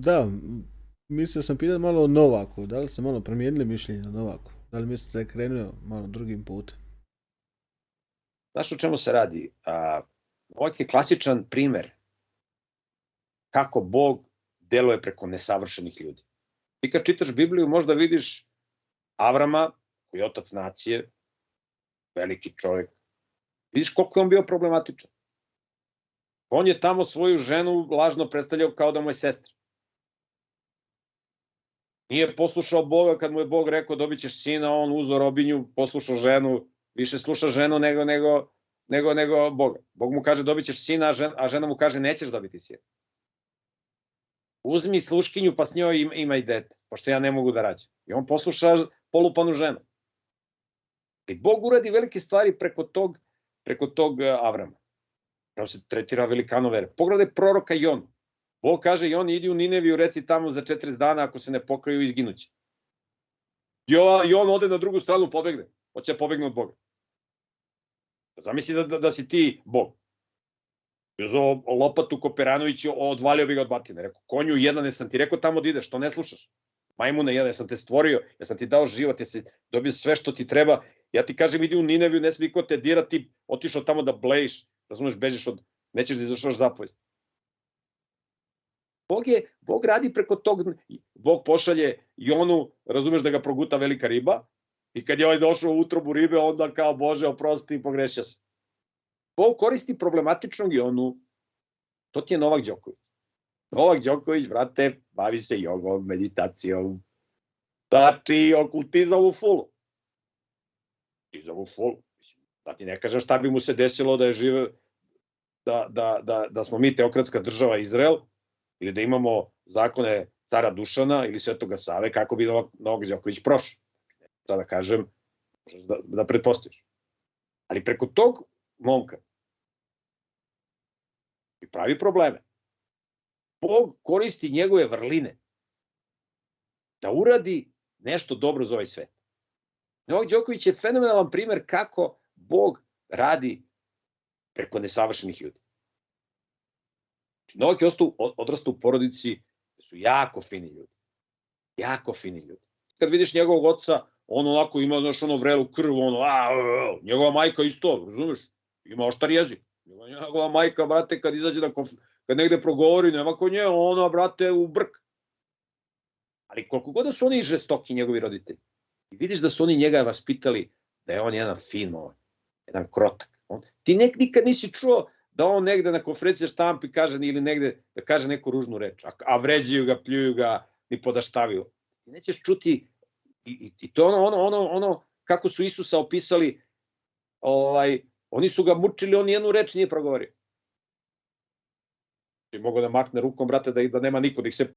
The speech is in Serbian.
Da, mislio sam pitati malo o Novaku. Da li ste malo promijenili mišljenje o Novaku? Da li mislite da je krenuo malo drugim putem? Znaš o čemu se radi? Ovo je klasičan primer kako Bog deluje preko nesavršenih ljudi. Ti kad čitaš Bibliju možda vidiš Avrama, koji je otac nacije, veliki čovjek, vidiš koliko je on bio problematičan. On je tamo svoju ženu lažno predstavljao kao da mu je sestra. Nije poslušao Boga kad mu je Bog rekao dobit ćeš sina, on uzeo robinju, poslušao ženu, više sluša ženu nego Boga. Bog mu kaže dobit ćeš sina, a žena mu kaže nećeš dobiti sina. Uzmi sluškinju pa s njoj imaj dete, pošto ja ne mogu da rađam. I on posluša polupanu ženu. I Bog uradi velike stvari preko tog Avrama. Pravo se tretira velikanom vere. Pogledaj proroka Jonu. Bog kaže Jon idi u Nineviju, reci tamo za 40 dana ako se ne pokaju izginuće. Jon ode na drugu stranu, pobegne. Hoće da pobegne od Boga. Zamisli da si ti Bog. Uzeo lopatu Koperanović, odvalio bi ga od batine. Rekao, konju jedan, jesam ti rekao tamo da ideš, što ne slušaš? Majmune jedan, jesam te stvorio, jesam ti dao život, jesam dobio sve što ti treba. Ja ti kažem, idi u Nineviju, ne smije ko te dira, ti otišao tamo da blejiš, razumeš, bežiš od, nećeš da izvršaš zapovest. Bog radi preko tog, Bog pošalje Jonu, razumeš, da ga proguta velika riba, i kad je ovaj došao u utrobu ribe, onda kao, Bože, oprosti, pogrešio se. Bog koristi problematičnog Jonu. To ti je Novak Đoković. Novak Đoković, brate, bavi se jogom, meditacijom. Znači, okultizam u fulu. Okultizam u fulu. Da ti ne kažem šta bi mu se desilo da je žive, da smo mi teokratska država Izrael, ili da imamo zakone cara Dušana ili Svetoga Save, kako bi Novak Đoković prošao. Da kažem, možeš da pretpostaviš. Ali preko tog momka i pravi probleme. Bog koristi njegove vrline da uradi nešto dobro za ovaj svet. Novak Đoković je fenomenalan primer kako Bog radi preko nesavršenih ljudi. Novak je odrastao u porodici gde su jako fini ljudi. Jako fini ljudi. Kad vidiš njegovog oca, on onako ima, znaš, ono vrelu krv, ono, njegova majka isto, razumeš? Ima oštar jezik. Njegova majka, brate, kad izađe kad negde progovori, nema ko nje, ona, brate, u brk. Ali koliko god da su oni žestoki, njegovi roditelji, i vidiš da su oni njega vaspitali da je on jedan fin, jedan krotak. Ti nikad nisi čuo da on negde na konferenciji štampi kaže ili negde da kaže neku ružnu reč, a vređaju ga, pljuju ga, ni podaštavaju. Ti nećeš čuti, i to ono kako su Isusa opisali, oni su ga mučili, on nijednu reč nije progovorio. Mogu da makne rukom, brate, da nema niko, da ih se